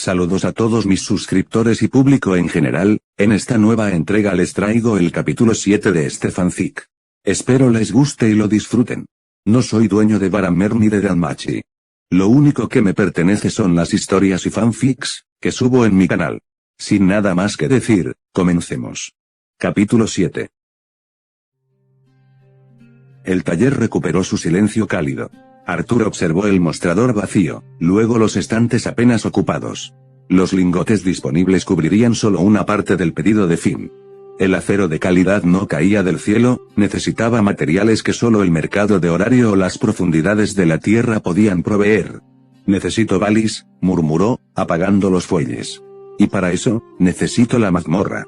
Saludos a todos mis suscriptores y público en general, en esta nueva entrega les traigo el capítulo 7 de este fanfic. Espero les guste y lo disfruten. No soy dueño de Baramer ni de Danmachi. Lo único que me pertenece son las historias y fanfics, que subo en mi canal. Sin nada más que decir, comencemos. Capítulo 7. El taller recuperó su silencio cálido. Arthur observó el mostrador vacío, luego los estantes apenas ocupados. Los lingotes disponibles cubrirían solo una parte del pedido de Finn. El acero de calidad no caía del cielo, necesitaba materiales que solo el mercado de Horario o las profundidades de la tierra podían proveer. Necesito balis, murmuró, apagando los fuelles. Y para eso, necesito la mazmorra.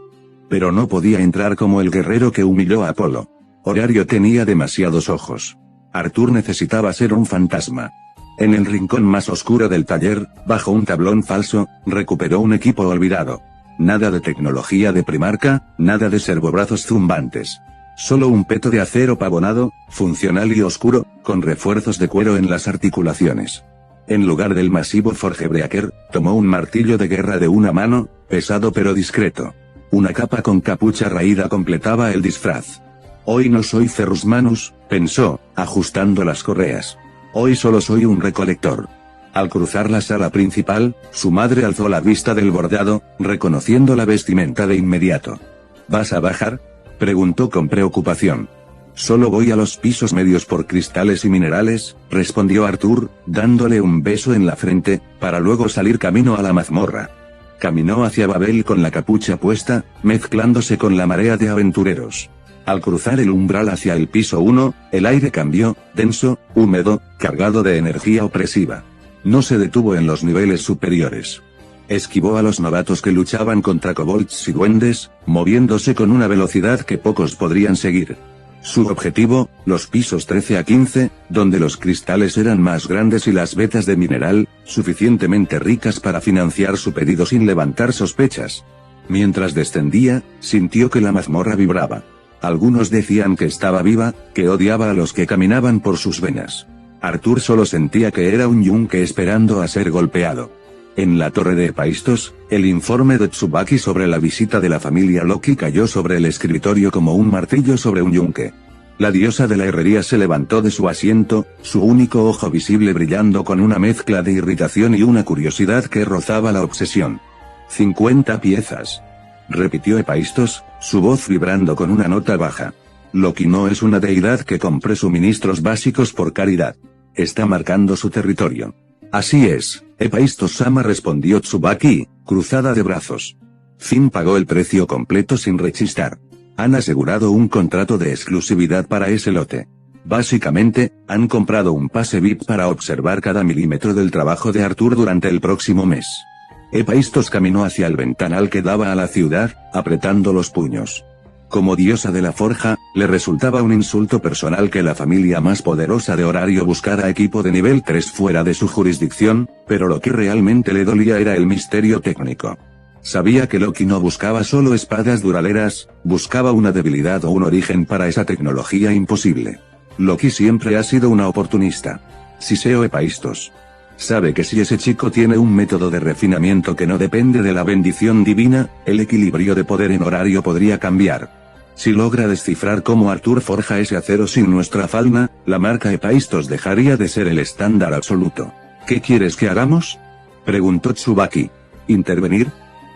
Pero no podía entrar como el guerrero que humilló a Apolo. Horario tenía demasiados ojos. Arthur necesitaba ser un fantasma. En el rincón más oscuro del taller, bajo un tablón falso, recuperó un equipo olvidado. Nada de tecnología de Primarca, nada de servobrazos zumbantes. Solo un peto de acero pavonado, funcional y oscuro, con refuerzos de cuero en las articulaciones. En lugar del masivo Forgebreaker, tomó un martillo de guerra de una mano, pesado pero discreto. Una capa con capucha raída completaba el disfraz. Hoy no soy Ferrus Manus, pensó, ajustando las correas. Hoy solo soy un recolector. Al cruzar la sala principal, su madre alzó la vista del bordado, reconociendo la vestimenta de inmediato. ¿Vas a bajar?, preguntó con preocupación. Solo voy a los pisos medios por cristales y minerales, respondió Arthur, dándole un beso en la frente, para luego salir camino a la mazmorra. Caminó hacia Babel con la capucha puesta, mezclándose con la marea de aventureros. Al cruzar el umbral hacia el piso 1, el aire cambió, denso, húmedo, cargado de energía opresiva. No se detuvo en los niveles superiores. Esquivó a los novatos que luchaban contra kobolds y duendes, moviéndose con una velocidad que pocos podrían seguir. Su objetivo, los pisos 13 a 15, donde los cristales eran más grandes y las vetas de mineral, suficientemente ricas para financiar su pedido sin levantar sospechas. Mientras descendía, sintió que la mazmorra vibraba. Algunos decían que estaba viva, que odiaba a los que caminaban por sus venas. Arthur solo sentía que era un yunque esperando a ser golpeado. En la torre de Hephaistos, el informe de Tsubaki sobre la visita de la familia Loki cayó sobre el escritorio como un martillo sobre un yunque. La diosa de la herrería se levantó de su asiento, su único ojo visible brillando con una mezcla de irritación y una curiosidad que rozaba la obsesión. 50 piezas. Repitió Hephaistos, su voz vibrando con una nota baja. Loki no es una deidad que compre suministros básicos por caridad. Está marcando su territorio. Así es, Hephaistos-sama, respondió Tsubaki, cruzada de brazos. Finn pagó el precio completo sin rechistar. Han asegurado un contrato de exclusividad para ese lote. Básicamente, han comprado un pase VIP para observar cada milímetro del trabajo de Arthur durante el próximo mes. Hephaistos caminó hacia el ventanal que daba a la ciudad, apretando los puños. Como diosa de la forja, le resultaba un insulto personal que la familia más poderosa de Horario buscara equipo de nivel 3 fuera de su jurisdicción, pero lo que realmente le dolía era el misterio técnico. Sabía que Loki no buscaba solo espadas duraderas, buscaba una debilidad o un origen para esa tecnología imposible. Loki siempre ha sido una oportunista. Siseo Hephaistos. Sabe que si ese chico tiene un método de refinamiento que no depende de la bendición divina, el equilibrio de poder en Horario podría cambiar. Si logra descifrar cómo Arthur forja ese acero sin nuestra fauna, la marca Hephaistos dejaría de ser el estándar absoluto. ¿Qué quieres que hagamos?, preguntó Tsubaki. ¿Intervenir?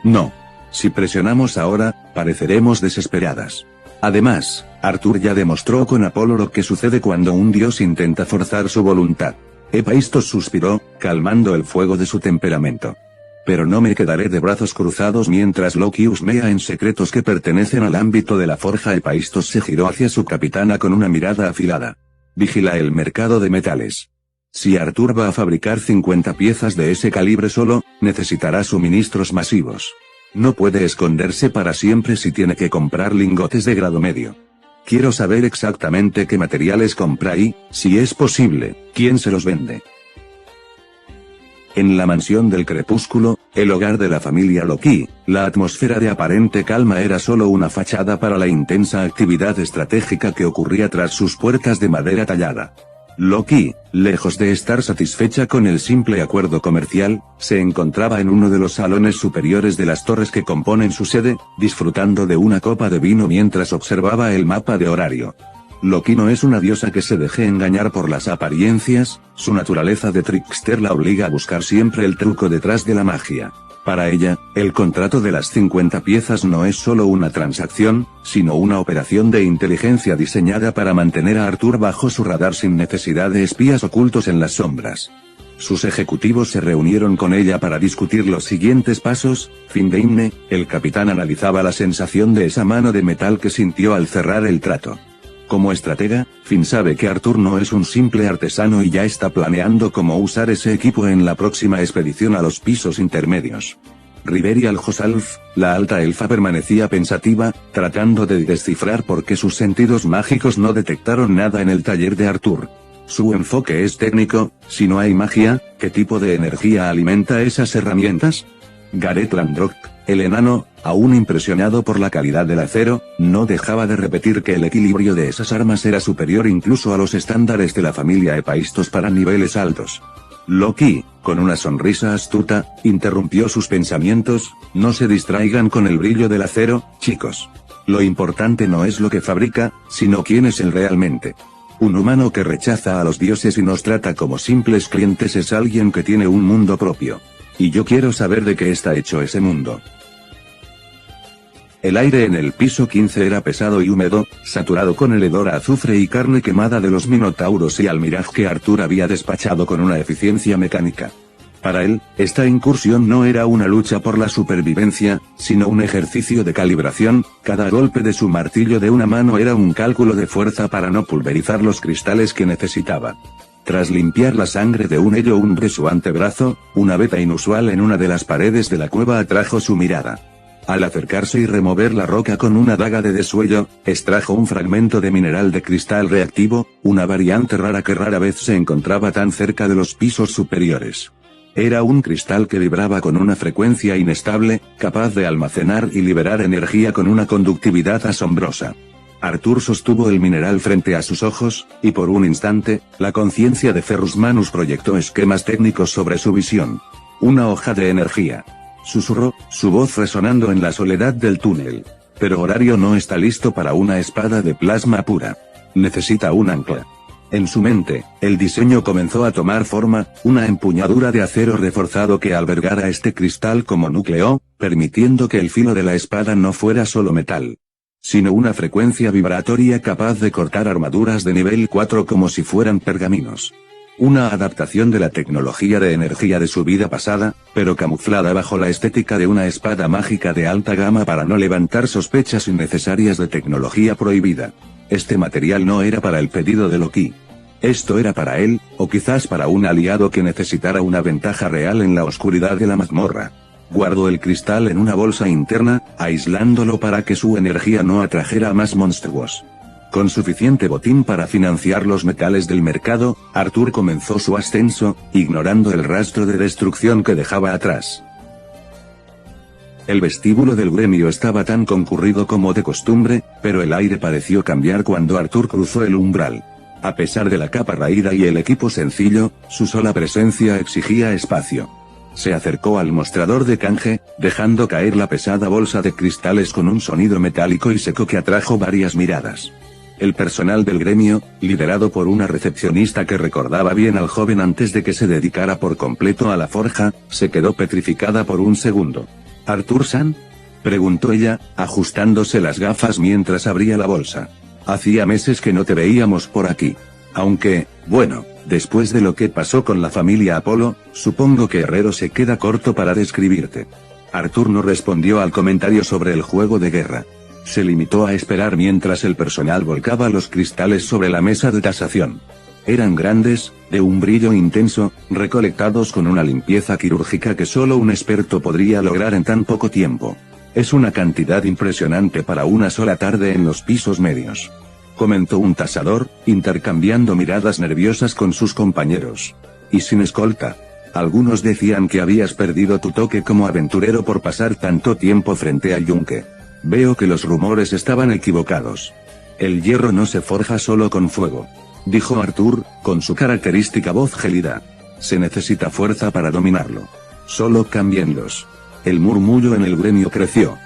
No. Si presionamos ahora, pareceremos desesperadas. Además, Arthur ya demostró con Apolo lo que sucede cuando un dios intenta forzar su voluntad. Hephaistos suspiró, calmando el fuego de su temperamento. Pero no me quedaré de brazos cruzados mientras Loki husmea en secretos que pertenecen al ámbito de la forja. Hephaistos se giró hacia su capitana con una mirada afilada. Vigila el mercado de metales. Si Arthur va a fabricar 50 piezas de ese calibre solo, necesitará suministros masivos. No puede esconderse para siempre si tiene que comprar lingotes de grado medio. Quiero saber exactamente qué materiales compra y, si es posible, quién se los vende. En la mansión del crepúsculo, el hogar de la familia Loki, la atmósfera de aparente calma era solo una fachada para la intensa actividad estratégica que ocurría tras sus puertas de madera tallada. Loki, lejos de estar satisfecha con el simple acuerdo comercial, se encontraba en uno de los salones superiores de las torres que componen su sede, disfrutando de una copa de vino mientras observaba el mapa de horario. Loki no es una diosa que se deje engañar por las apariencias, su naturaleza de trickster la obliga a buscar siempre el truco detrás de la magia. Para ella, el contrato de las 50 piezas no es solo una transacción, sino una operación de inteligencia diseñada para mantener a Arthur bajo su radar sin necesidad de espías ocultos en las sombras. Sus ejecutivos se reunieron con ella para discutir los siguientes pasos. Findeimne, el capitán analizaba la sensación de esa mano de metal que sintió al cerrar el trato. Como estratega, Finn sabe que Arthur no es un simple artesano y ya está planeando cómo usar ese equipo en la próxima expedición a los pisos intermedios. Riveri Aljosalf, la alta elfa, permanecía pensativa, tratando de descifrar por qué sus sentidos mágicos no detectaron nada en el taller de Arthur. Su enfoque es técnico. Si no hay magia, ¿qué tipo de energía alimenta esas herramientas? Gareth Landrock, el enano, aún impresionado por la calidad del acero, no dejaba de repetir que el equilibrio de esas armas era superior incluso a los estándares de la familia Epaistos para niveles altos. Loki, con una sonrisa astuta, interrumpió sus pensamientos. No se distraigan con el brillo del acero, chicos. Lo importante no es lo que fabrica, sino quién es él realmente. Un humano que rechaza a los dioses y nos trata como simples clientes es alguien que tiene un mundo propio. Y yo quiero saber de qué está hecho ese mundo. El aire en el piso 15 era pesado y húmedo, saturado con el hedor a azufre y carne quemada de los minotauros y almiraj que Arthur había despachado con una eficiencia mecánica. Para él, esta incursión no era una lucha por la supervivencia, sino un ejercicio de calibración. Cada golpe de su martillo de una mano era un cálculo de fuerza para no pulverizar los cristales que necesitaba. Tras limpiar la sangre de un ello de su antebrazo, una veta inusual en una de las paredes de la cueva atrajo su mirada. Al acercarse y remover la roca con una daga de desuello, extrajo un fragmento de mineral de cristal reactivo, una variante rara que rara vez se encontraba tan cerca de los pisos superiores. Era un cristal que vibraba con una frecuencia inestable, capaz de almacenar y liberar energía con una conductividad asombrosa. Arthur sostuvo el mineral frente a sus ojos, y por un instante, la conciencia de Ferrus Manus proyectó esquemas técnicos sobre su visión. Una hoja de energía. Susurró, su voz resonando en la soledad del túnel. Pero Horario no está listo para una espada de plasma pura. Necesita un ancla. En su mente, el diseño comenzó a tomar forma, una empuñadura de acero reforzado que albergara este cristal como núcleo, permitiendo que el filo de la espada no fuera solo metal, sino una frecuencia vibratoria capaz de cortar armaduras de nivel 4 como si fueran pergaminos. Una adaptación de la tecnología de energía de su vida pasada, pero camuflada bajo la estética de una espada mágica de alta gama para no levantar sospechas innecesarias de tecnología prohibida. Este material no era para el pedido de Loki. Esto era para él, o quizás para un aliado que necesitara una ventaja real en la oscuridad de la mazmorra. Guardó el cristal en una bolsa interna, aislándolo para que su energía no atrajera a más monstruos. Con suficiente botín para financiar los metales del mercado, Arthur comenzó su ascenso, ignorando el rastro de destrucción que dejaba atrás. El vestíbulo del gremio estaba tan concurrido como de costumbre, pero el aire pareció cambiar cuando Arthur cruzó el umbral. A pesar de la capa raída y el equipo sencillo, su sola presencia exigía espacio. Se acercó al mostrador de canje, dejando caer la pesada bolsa de cristales con un sonido metálico y seco que atrajo varias miradas. El personal del gremio, liderado por una recepcionista que recordaba bien al joven antes de que se dedicara por completo a la forja, se quedó petrificada por un segundo. ¿Arthur-san?, preguntó ella, ajustándose las gafas mientras abría la bolsa. Hacía meses que no te veíamos por aquí. Aunque, bueno, después de lo que pasó con la familia Apolo, supongo que Herrero se queda corto para describirte. Arthur no respondió al comentario sobre el juego de guerra. Se limitó a esperar mientras el personal volcaba los cristales sobre la mesa de tasación. Eran grandes, de un brillo intenso, recolectados con una limpieza quirúrgica que solo un experto podría lograr en tan poco tiempo. Es una cantidad impresionante para una sola tarde en los pisos medios, comentó un tasador, intercambiando miradas nerviosas con sus compañeros. Y sin escolta. Algunos decían que habías perdido tu toque como aventurero por pasar tanto tiempo frente al yunque. Veo que los rumores estaban equivocados. El hierro no se forja solo con fuego. dijo Arthur, con su característica voz gélida. Se necesita fuerza para dominarlo. Solo cámbienlos. El murmullo en el gremio creció.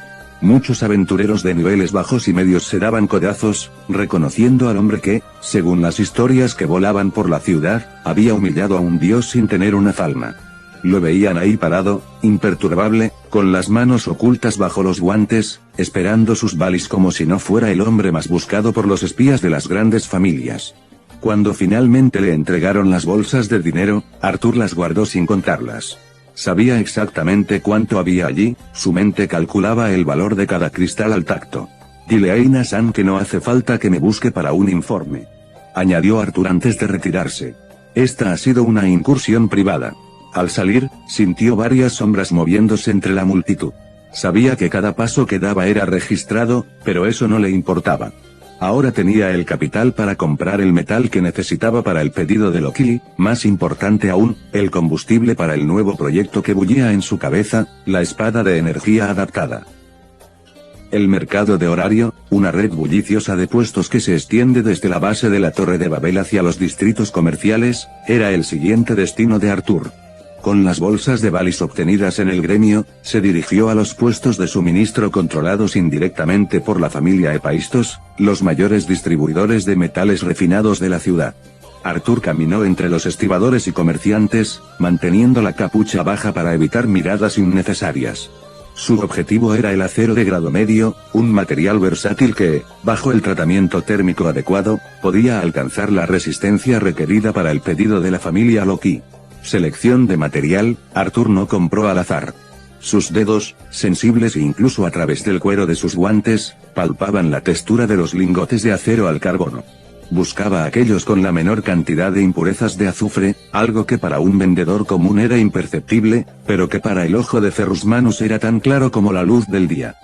Muchos aventureros de niveles bajos y medios se daban codazos, reconociendo al hombre que, según las historias que volaban por la ciudad, había humillado a un dios sin tener una falma. Lo veían ahí parado, imperturbable, con las manos ocultas bajo los guantes, esperando sus balis como si no fuera el hombre más buscado por los espías de las grandes familias. Cuando finalmente le entregaron las bolsas de dinero, Arthur las guardó sin contarlas. Sabía exactamente cuánto había allí, su mente calculaba el valor de cada cristal al tacto. Dile a Ina-san que no hace falta que me busque para un informe, añadió Arthur antes de retirarse. Esta ha sido una incursión privada. Al salir, sintió varias sombras moviéndose entre la multitud. Sabía que cada paso que daba era registrado, pero eso no le importaba. Ahora tenía el capital para comprar el metal que necesitaba para el pedido de Loki, más importante aún, el combustible para el nuevo proyecto que bullía en su cabeza, la espada de energía adaptada. El mercado de horario, una red bulliciosa de puestos que se extiende desde la base de la Torre de Babel hacia los distritos comerciales, era el siguiente destino de Arthur. Con las bolsas de balis obtenidas en el gremio, se dirigió a los puestos de suministro controlados indirectamente por la familia Epaistos, los mayores distribuidores de metales refinados de la ciudad. Arthur caminó entre los estibadores y comerciantes, manteniendo la capucha baja para evitar miradas innecesarias. Su objetivo era el acero de grado medio, un material versátil que, bajo el tratamiento térmico adecuado, podía alcanzar la resistencia requerida para el pedido de la familia Loki. Selección de material, Arthur no compró al azar. Sus dedos, sensibles e incluso a través del cuero de sus guantes, palpaban la textura de los lingotes de acero al carbono. Buscaba aquellos con la menor cantidad de impurezas de azufre, algo que para un vendedor común era imperceptible, pero que para el ojo de Ferrusmanus era tan claro como la luz del día.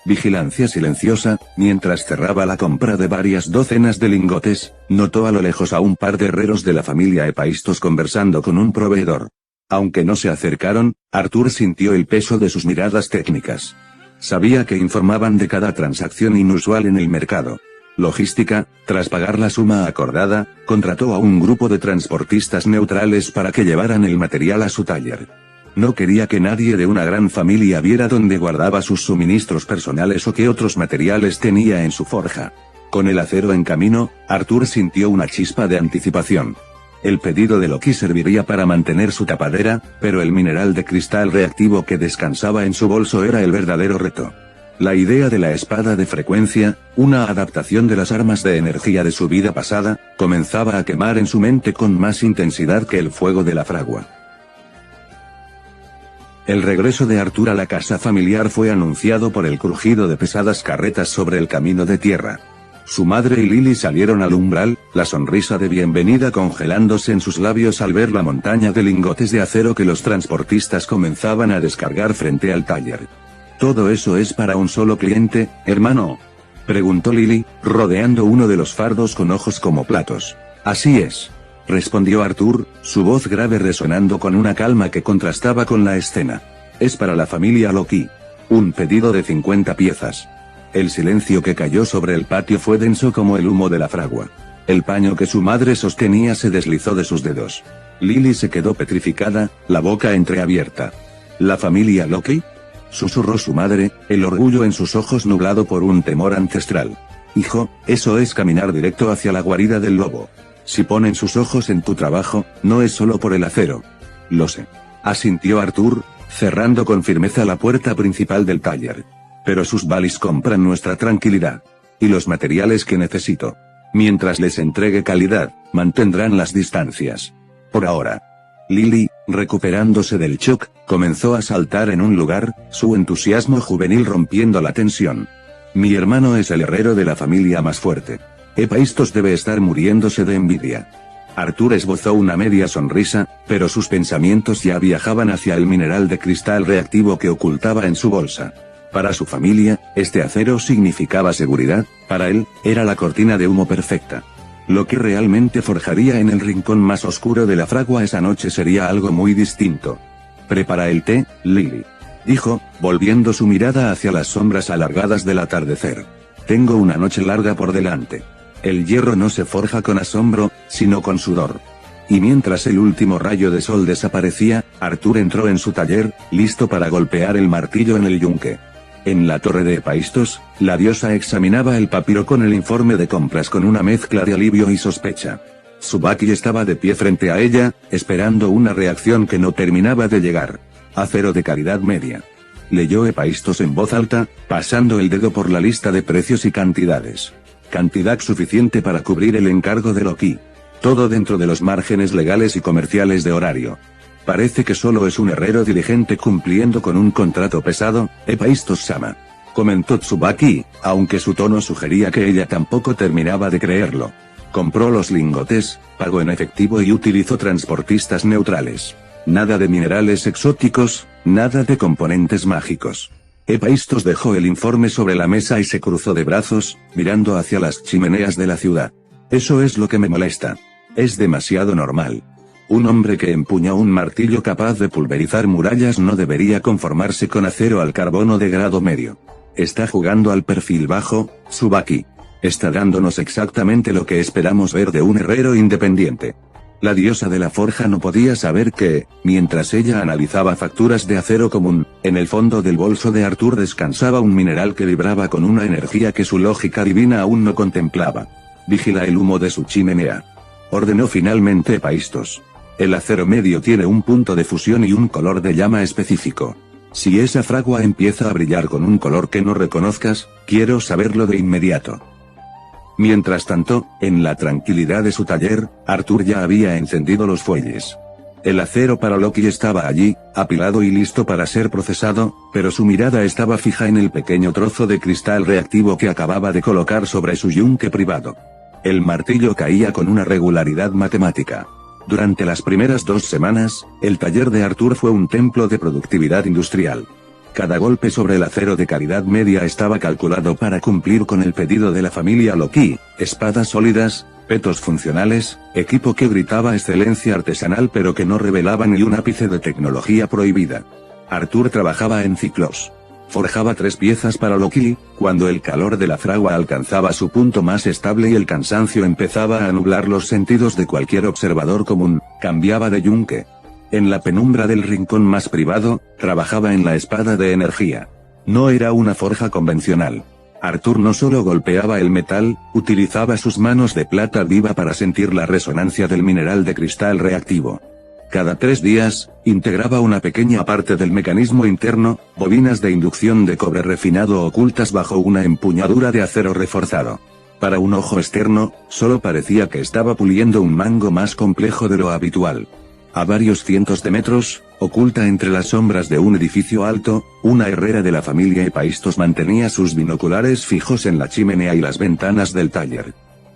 Vigilancia silenciosa, mientras cerraba la compra de varias docenas de lingotes, notó a lo lejos a un par de herreros de la familia Epaistos conversando con un proveedor. Aunque no se acercaron, Arthur sintió el peso de sus miradas técnicas. Sabía que informaban de cada transacción inusual en el mercado. Logística, tras pagar la suma acordada, contrató a un grupo de transportistas neutrales para que llevaran el material a su taller. No quería que nadie de una gran familia viera dónde guardaba sus suministros personales o qué otros materiales tenía en su forja. Con el acero en camino, Arthur sintió una chispa de anticipación. El pedido de Loki serviría para mantener su tapadera, pero el mineral de cristal reactivo que descansaba en su bolso era el verdadero reto. La idea de la espada de frecuencia, una adaptación de las armas de energía de su vida pasada, comenzaba a quemar en su mente con más intensidad que el fuego de la fragua. El regreso de Arthur a la casa familiar fue anunciado por el crujido de pesadas carretas sobre el camino de tierra. Su madre y Lily salieron al umbral, la sonrisa de bienvenida congelándose en sus labios al ver la montaña de lingotes de acero que los transportistas comenzaban a descargar frente al taller. ¿Todo eso es para un solo cliente, hermano?, preguntó Lily, rodeando uno de los fardos con ojos como platos. Así es, respondió Arthur, su voz grave resonando con una calma que contrastaba con la escena. Es para la familia Loki. Un pedido de 50 piezas. El silencio que cayó sobre el patio fue denso como el humo de la fragua. El paño que su madre sostenía se deslizó de sus dedos. Lily se quedó petrificada, la boca entreabierta. ¿La familia Loki?, susurró su madre, el orgullo en sus ojos nublado por un temor ancestral. Hijo, eso es caminar directo hacia la guarida del lobo. Si ponen sus ojos en tu trabajo, no es solo por el acero. Lo sé, asintió Arthur, cerrando con firmeza la puerta principal del taller. Pero sus balis compran nuestra tranquilidad. Y los materiales que necesito. Mientras les entregue calidad, mantendrán las distancias. Por ahora. Lily, recuperándose del shock, comenzó a saltar en un lugar, su entusiasmo juvenil rompiendo la tensión. Mi hermano es el herrero de la familia más fuerte. Epaistos debe estar muriéndose de envidia. Arthur esbozó una media sonrisa, pero sus pensamientos ya viajaban hacia el mineral de cristal reactivo que ocultaba en su bolsa. Para su familia, este acero significaba seguridad, para él, era la cortina de humo perfecta. Lo que realmente forjaría en el rincón más oscuro de la fragua esa noche sería algo muy distinto. Prepara el té, Lily, dijo, volviendo su mirada hacia las sombras alargadas del atardecer. Tengo una noche larga por delante. El hierro no se forja con asombro, sino con sudor. Y mientras el último rayo de sol desaparecía, Artur entró en su taller, listo para golpear el martillo en el yunque. En la torre de Epaistos, la diosa examinaba el papiro con el informe de compras con una mezcla de alivio y sospecha. Tsubaki estaba de pie frente a ella, esperando una reacción que no terminaba de llegar. Acero de calidad media. Leyó Epaistos en voz alta, pasando el dedo por la lista de precios y cantidades. Cantidad suficiente para cubrir el encargo de Loki. Todo dentro de los márgenes legales y comerciales de horario. Parece que solo es un herrero diligente cumpliendo con un contrato pesado, Epaistos-sama. Comentó Tsubaki, aunque su tono sugería que ella tampoco terminaba de creerlo. Compró los lingotes, pagó en efectivo y utilizó transportistas neutrales. Nada de minerales exóticos, nada de componentes mágicos. Epaistos dejó el informe sobre la mesa y se cruzó de brazos, mirando hacia las chimeneas de la ciudad. Eso es lo que me molesta. Es demasiado normal. Un hombre que empuña un martillo capaz de pulverizar murallas no debería conformarse con acero al carbono de grado medio. Está jugando al perfil bajo, Tsubaki. Está dándonos exactamente lo que esperamos ver de un herrero independiente. La diosa de la forja no podía saber que, mientras ella analizaba facturas de acero común, en el fondo del bolso de Artur descansaba un mineral que vibraba con una energía que su lógica divina aún no contemplaba. Vigila el humo de su chimenea. Ordenó finalmente Epaistos. El acero medio tiene un punto de fusión y un color de llama específico. Si esa fragua empieza a brillar con un color que no reconozcas, quiero saberlo de inmediato. Mientras tanto, en la tranquilidad de su taller, Artur ya había encendido los fuelles. El acero para Loki estaba allí, apilado y listo para ser procesado, pero su mirada estaba fija en el pequeño trozo de cristal reactivo que acababa de colocar sobre su yunque privado. El martillo caía con una regularidad matemática. Durante las primeras 2 semanas, el taller de Artur fue un templo de productividad industrial. Cada golpe sobre el acero de calidad media estaba calculado para cumplir con el pedido de la familia Loki: espadas sólidas, petos funcionales, equipo que gritaba excelencia artesanal pero que no revelaba ni un ápice de tecnología prohibida. Artur trabajaba en ciclos. Forjaba 3 piezas para Loki, cuando el calor de la fragua alcanzaba su punto más estable y el cansancio empezaba a nublar los sentidos de cualquier observador común, cambiaba de yunque. En la penumbra del rincón más privado, trabajaba en la espada de energía. No era una forja convencional. Artur no solo golpeaba el metal, utilizaba sus manos de plata viva para sentir la resonancia del mineral de cristal reactivo. Cada 3 días, integraba una pequeña parte del mecanismo interno, bobinas de inducción de cobre refinado ocultas bajo una empuñadura de acero reforzado. Para un ojo externo, solo parecía que estaba puliendo un mango más complejo de lo habitual. A varios cientos de metros, oculta entre las sombras de un edificio alto, una herrera de la familia Epaistos mantenía sus binoculares fijos en la chimenea y las ventanas del taller.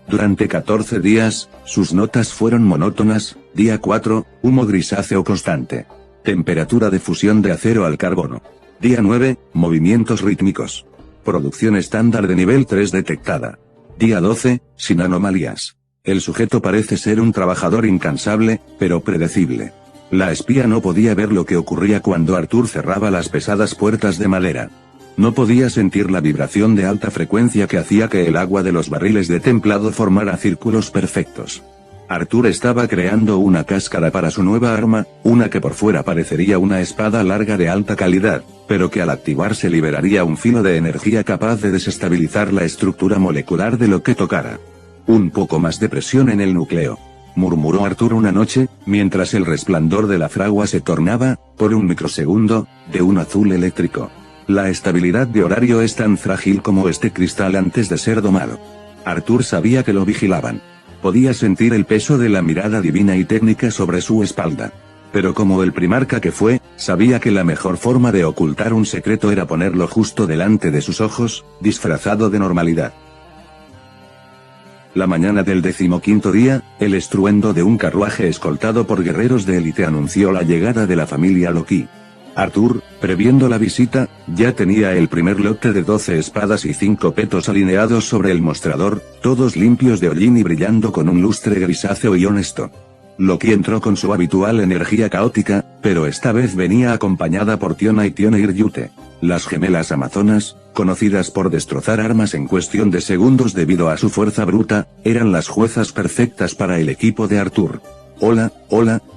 Durante 14 días, sus notas fueron monótonas. Día 4, humo grisáceo constante. Temperatura de fusión de acero al carbono. Día 9, movimientos rítmicos. Producción estándar de nivel 3 detectada. Día 12, sin anomalías. El sujeto parece ser un trabajador incansable, pero predecible. La espía no podía ver lo que ocurría cuando Artur cerraba las pesadas puertas de madera. No podía sentir la vibración de alta frecuencia que hacía que el agua de los barriles de templado formara círculos perfectos. Artur estaba creando una cáscara para su nueva arma, una que por fuera parecería una espada larga de alta calidad, pero que al activarse liberaría un filo de energía capaz de desestabilizar la estructura molecular de lo que tocara. Un poco más de presión en el núcleo, murmuró Artur una noche, mientras el resplandor de la fragua se tornaba, por un microsegundo, de un azul eléctrico. La estabilidad de horario es tan frágil como este cristal antes de ser domado. Artur sabía que lo vigilaban. Podía sentir el peso de la mirada divina y técnica sobre su espalda. Pero como el primarca que fue, sabía que la mejor forma de ocultar un secreto era ponerlo justo delante de sus ojos, disfrazado de normalidad. La mañana del 15º día, el estruendo de un carruaje escoltado por guerreros de élite anunció la llegada de la familia Loki. Artur, previendo la visita, ya tenía el primer lote de 12 espadas y 5 petos alineados sobre el mostrador, todos limpios de hollín y brillando con un lustre grisáceo y honesto. Loki entró con su habitual energía caótica, pero esta vez venía acompañada por Tiona y Tioneir Yute. Las gemelas amazonas, conocidas por destrozar armas en cuestión de segundos debido a su fuerza bruta, eran las juezas perfectas para el equipo de Arthur. Hola,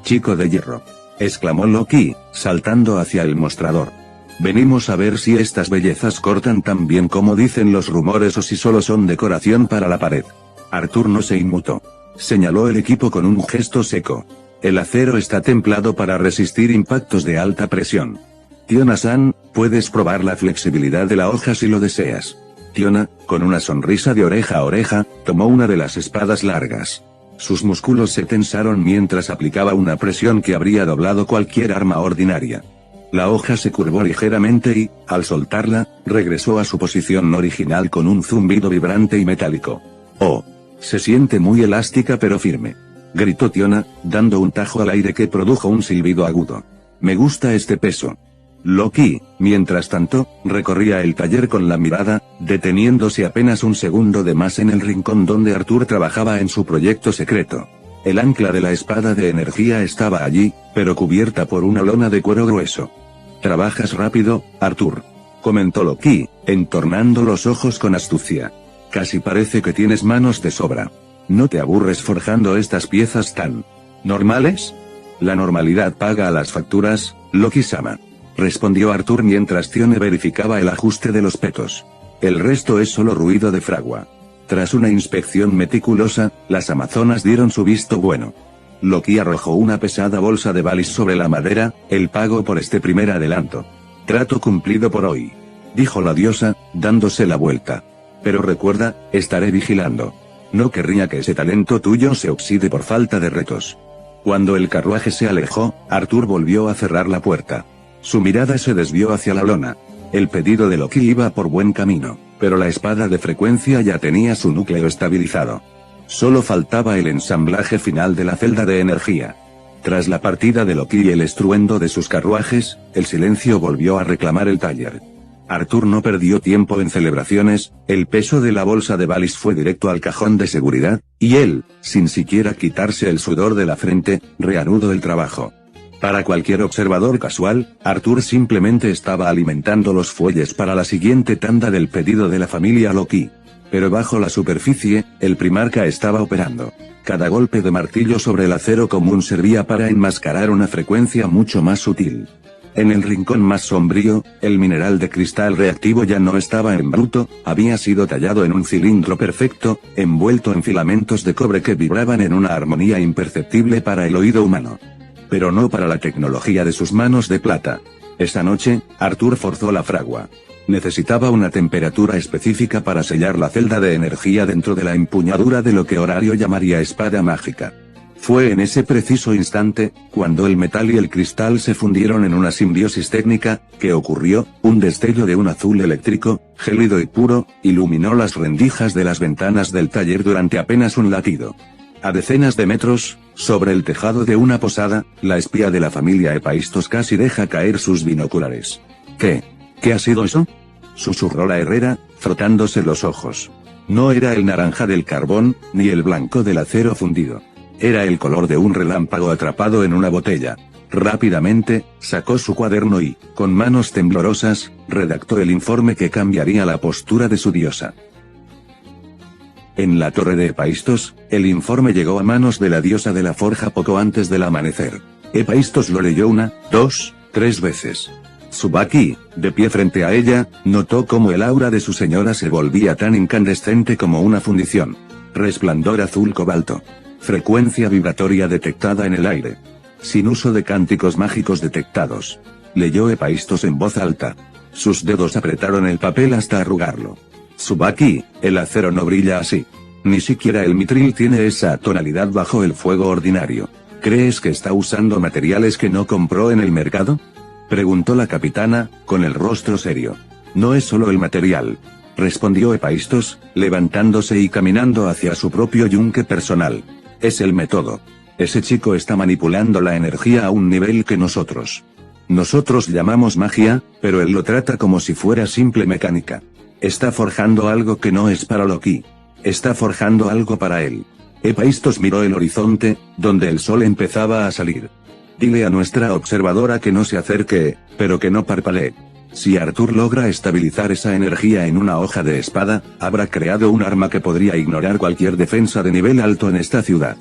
chico de hierro, exclamó Loki, saltando hacia el mostrador. Venimos a ver si estas bellezas cortan tan bien como dicen los rumores o si solo son decoración para la pared. Arthur no se inmutó. Señaló el equipo con un gesto seco. El acero está templado para resistir impactos de alta presión. Tiona-san, puedes probar la flexibilidad de la hoja si lo deseas. Tiona, con una sonrisa de oreja a oreja, tomó una de las espadas largas. Sus músculos se tensaron mientras aplicaba una presión que habría doblado cualquier arma ordinaria. La hoja se curvó ligeramente y, al soltarla, regresó a su posición original con un zumbido vibrante y metálico. ¡Oh! Se siente muy elástica pero firme, gritó Tiona, dando un tajo al aire que produjo un silbido agudo. Me gusta este peso. Loki, mientras tanto, recorría el taller con la mirada, deteniéndose apenas un segundo de más en el rincón donde Arthur trabajaba en su proyecto secreto. El ancla de la espada de energía estaba allí, pero cubierta por una lona de cuero grueso. «Trabajas rápido, Arthur», comentó Loki, entornando los ojos con astucia. «Casi parece que tienes manos de sobra. ¿No te aburres forjando estas piezas tan normales?» «La normalidad paga a las facturas, Loki-sama», respondió Arthur mientras Tione verificaba el ajuste de los petos. «El resto es solo ruido de fragua». Tras una inspección meticulosa, las amazonas dieron su visto bueno. Loki arrojó una pesada bolsa de balis sobre la madera, el pago por este primer adelanto. «Trato cumplido por hoy», dijo la diosa, dándose la vuelta. «Pero recuerda, estaré vigilando. No querría que ese talento tuyo se oxide por falta de retos». Cuando el carruaje se alejó, Arthur volvió a cerrar la puerta. Su mirada se desvió hacia la lona. El pedido de Loki iba por buen camino, pero la espada de frecuencia ya tenía su núcleo estabilizado. Solo faltaba el ensamblaje final de la celda de energía. Tras la partida de Loki y el estruendo de sus carruajes, el silencio volvió a reclamar el taller. Arthur no perdió tiempo en celebraciones, el peso de la bolsa de balis fue directo al cajón de seguridad, y él, sin siquiera quitarse el sudor de la frente, reanudó el trabajo. Para cualquier observador casual, Arthur simplemente estaba alimentando los fuelles para la siguiente tanda del pedido de la familia Loki. Pero bajo la superficie, el primarca estaba operando. Cada golpe de martillo sobre el acero común servía para enmascarar una frecuencia mucho más sutil. En el rincón más sombrío, el mineral de cristal reactivo ya no estaba en bruto, había sido tallado en un cilindro perfecto, envuelto en filamentos de cobre que vibraban en una armonía imperceptible para el oído humano. Pero no para la tecnología de sus manos de plata. Esa noche, Arthur forzó la fragua. Necesitaba una temperatura específica para sellar la celda de energía dentro de la empuñadura de lo que Horario llamaría espada mágica. Fue en ese preciso instante, cuando el metal y el cristal se fundieron en una simbiosis técnica, que ocurrió, un destello de un azul eléctrico, gélido y puro, iluminó las rendijas de las ventanas del taller durante apenas un latido. A decenas de metros, sobre el tejado de una posada, la espía de la familia Epaistos casi deja caer sus binoculares. ¿Qué ha sido eso?, susurró la herrera, frotándose los ojos. No era el naranja del carbón, ni el blanco del acero fundido. Era el color de un relámpago atrapado en una botella. Rápidamente, sacó su cuaderno y, con manos temblorosas, redactó el informe que cambiaría la postura de su diosa. En la torre de Epaistos, el informe llegó a manos de la diosa de la forja poco antes del amanecer. Epaistos lo leyó 1, 2, 3 veces. Tsubaki, de pie frente a ella, notó cómo el aura de su señora se volvía tan incandescente como una fundición. Resplandor azul cobalto. Frecuencia vibratoria detectada en el aire. Sin uso de cánticos mágicos detectados. Leyó Epaistos en voz alta. Sus dedos apretaron el papel hasta arrugarlo. Tsubaki, el acero no brilla así. Ni siquiera el mitril tiene esa tonalidad bajo el fuego ordinario. ¿Crees que está usando materiales que no compró en el mercado?, preguntó la capitana, con el rostro serio. No es solo el material, respondió Epaistos, levantándose y caminando hacia su propio yunque personal. Es el método. Ese chico está manipulando la energía a un nivel que nosotros llamamos magia, pero él lo trata como si fuera simple mecánica. Está forjando algo que no es para Loki. Está forjando algo para él. Epaistos miró el horizonte, donde el sol empezaba a salir. Dile a nuestra observadora que no se acerque, pero que no parpalee. Si Artur logra estabilizar esa energía en una hoja de espada, habrá creado un arma que podría ignorar cualquier defensa de nivel alto en esta ciudad.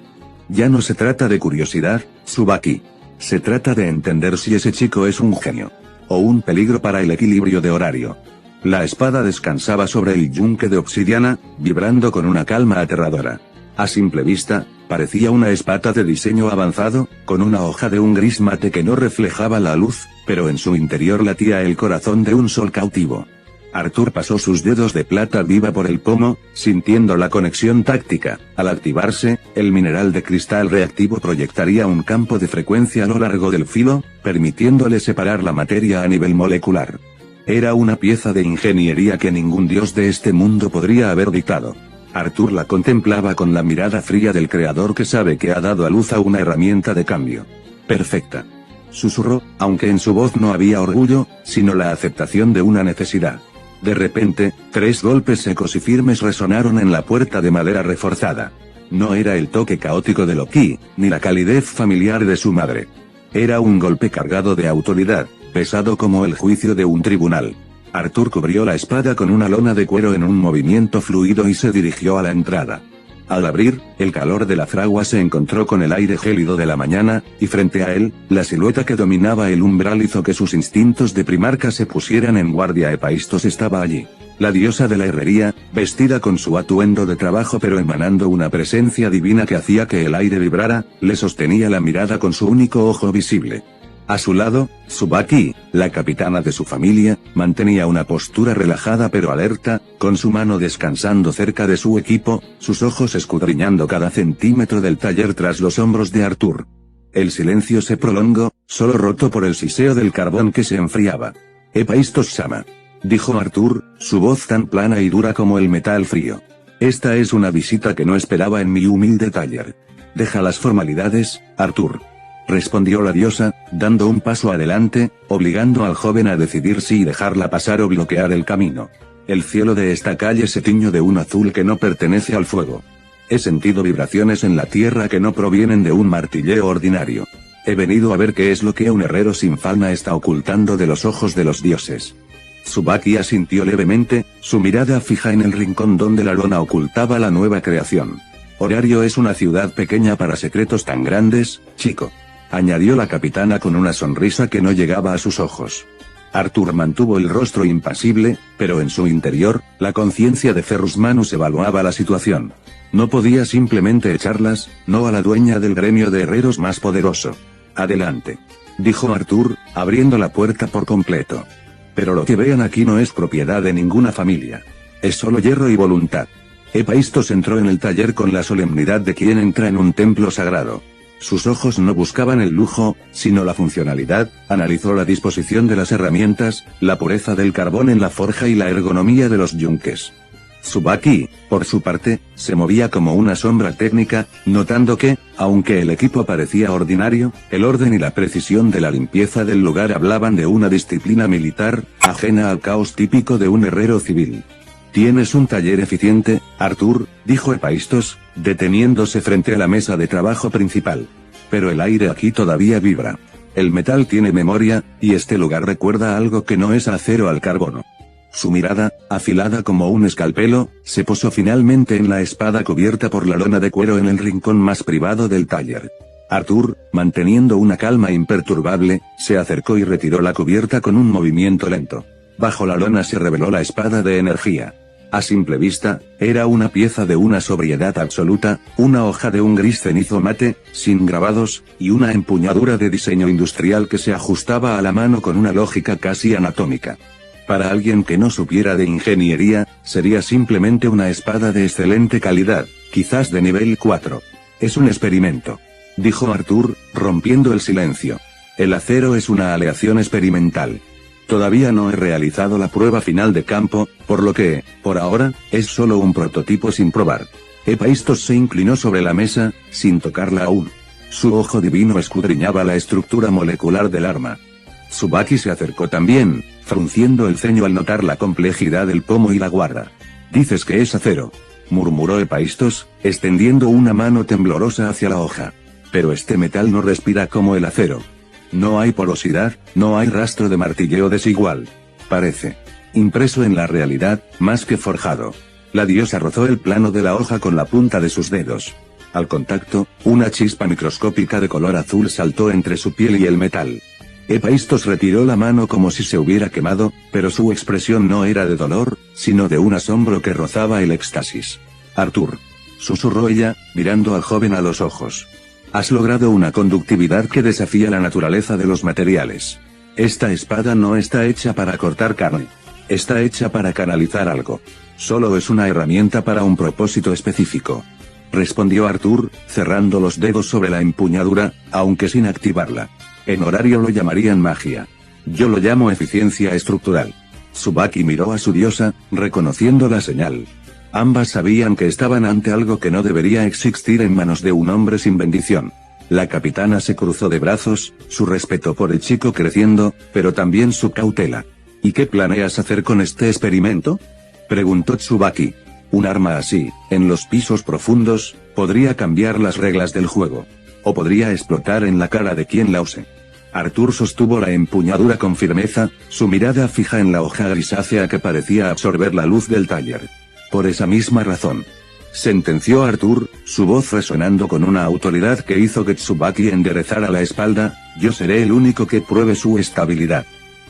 Ya no se trata de curiosidad, Tsubaki. Se trata de entender si ese chico es un genio. O un peligro para el equilibrio de horario. La espada descansaba sobre el yunque de obsidiana, vibrando con una calma aterradora. A simple vista, parecía una espada de diseño avanzado, con una hoja de un gris mate que no reflejaba la luz, pero en su interior latía el corazón de un sol cautivo. Artur pasó sus dedos de plata viva por el pomo, sintiendo la conexión táctica. Al activarse, el mineral de cristal reactivo proyectaría un campo de frecuencia a lo largo del filo, permitiéndole separar la materia a nivel molecular. Era una pieza de ingeniería que ningún dios de este mundo podría haber dictado. Artur la contemplaba con la mirada fría del creador que sabe que ha dado a luz a una herramienta de cambio. Perfecta. Susurró, aunque en su voz no había orgullo, sino la aceptación de una necesidad. De repente, 3 golpes secos y firmes resonaron en la puerta de madera reforzada. No era el toque caótico de Loki, ni la calidez familiar de su madre. Era un golpe cargado de autoridad, pesado como el juicio de un tribunal. Artur cubrió la espada con una lona de cuero en un movimiento fluido y se dirigió a la entrada. Al abrir, el calor de la fragua se encontró con el aire gélido de la mañana, y frente a él, la silueta que dominaba el umbral hizo que sus instintos de primarca se pusieran en guardia. Hephaistos estaba allí. La diosa de la herrería, vestida con su atuendo de trabajo pero emanando una presencia divina que hacía que el aire vibrara, le sostenía la mirada con su único ojo visible. A su lado, Tsubaki, la capitana de su familia, mantenía una postura relajada pero alerta, con su mano descansando cerca de su equipo, sus ojos escudriñando cada centímetro del taller tras los hombros de Artur. El silencio se prolongó, solo roto por el siseo del carbón que se enfriaba. Hephaistos-sama, dijo Artur, su voz tan plana y dura como el metal frío. Esta es una visita que no esperaba en mi humilde taller. Deja las formalidades, Artur. Respondió la diosa, dando un paso adelante, obligando al joven a decidir si dejarla pasar o bloquear el camino. El cielo de esta calle se tiñó de un azul que no pertenece al fuego. He sentido vibraciones en la tierra que no provienen de un martilleo ordinario. He venido a ver qué es lo que un herrero sin falda está ocultando de los ojos de los dioses. Tsubaki asintió levemente, su mirada fija en el rincón donde la lona ocultaba la nueva creación. Horario es una ciudad pequeña para secretos tan grandes, chico. Añadió la capitana con una sonrisa que no llegaba a sus ojos. Artur mantuvo el rostro impasible, pero en su interior, la conciencia de Ferrus Manus evaluaba la situación. No podía simplemente echarlas, no a la dueña del gremio de herreros más poderoso. Adelante. Dijo Artur, abriendo la puerta por completo. Pero lo que vean aquí no es propiedad de ninguna familia. Es solo hierro y voluntad. Hephaistos entró en el taller con la solemnidad de quien entra en un templo sagrado. Sus ojos no buscaban el lujo, sino la funcionalidad, analizó la disposición de las herramientas, la pureza del carbón en la forja y la ergonomía de los yunques. Tsubaki, por su parte, se movía como una sombra técnica, notando que, aunque el equipo parecía ordinario, el orden y la precisión de la limpieza del lugar hablaban de una disciplina militar, ajena al caos típico de un herrero civil. «Tienes un taller eficiente, Artur», dijo Hephaistos, deteniéndose frente a la mesa de trabajo principal. «Pero el aire aquí todavía vibra. El metal tiene memoria, y este lugar recuerda algo que no es acero al carbono». Su mirada, afilada como un escalpelo, se posó finalmente en la espada cubierta por la lona de cuero en el rincón más privado del taller. Artur, manteniendo una calma imperturbable, se acercó y retiró la cubierta con un movimiento lento. Bajo la lona se reveló la espada de energía. A simple vista, era una pieza de una sobriedad absoluta, una hoja de un gris cenizo mate, sin grabados, y una empuñadura de diseño industrial que se ajustaba a la mano con una lógica casi anatómica. Para alguien que no supiera de ingeniería, sería simplemente una espada de excelente calidad, quizás de nivel 4. Es un experimento. Dijo Artur, rompiendo el silencio. El acero es una aleación experimental. Todavía no he realizado la prueba final de campo, por lo que, por ahora, es solo un prototipo sin probar. Hephaistos se inclinó sobre la mesa, sin tocarla aún. Su ojo divino escudriñaba la estructura molecular del arma. Tsubaki se acercó también, frunciendo el ceño al notar la complejidad del pomo y la guarda. «Dices que es acero», murmuró Hephaistos, extendiendo una mano temblorosa hacia la hoja. «Pero este metal no respira como el acero. No hay porosidad, no hay rastro de martilleo desigual. parece. Impreso en la realidad, más que forjado. La diosa rozó el plano de la hoja con la punta de sus dedos. Al contacto, una chispa microscópica de color azul saltó entre su piel y el metal. Epaistos retiró la mano como si se hubiera quemado, pero su expresión no era de dolor, sino de un asombro que rozaba el éxtasis. Artur. Susurró ella, mirando al joven a los ojos. Has logrado una conductividad que desafía la naturaleza de los materiales. Esta espada no está hecha para cortar carne. Está hecha para canalizar algo. Solo es una herramienta para un propósito específico. Respondió Artur, cerrando los dedos sobre la empuñadura, aunque sin activarla. En horario lo llamarían magia. Yo lo llamo eficiencia estructural. Tsubaki miró a su diosa, reconociendo la señal. Ambas sabían que estaban ante algo que no debería existir en manos de un hombre sin bendición. La capitana se cruzó de brazos, su respeto por el chico creciendo, pero también su cautela. ¿Y qué planeas hacer con este experimento?, preguntó Tsubaki. Un arma así, en los pisos profundos, podría cambiar las reglas del juego. O podría explotar en la cara de quien la use. Artur sostuvo la empuñadura con firmeza, su mirada fija en la hoja grisácea que parecía absorber la luz del taller. Por esa misma razón, sentenció Artur, su voz resonando con una autoridad que hizo que Tsubaki enderezara la espalda, yo seré el único que pruebe su estabilidad.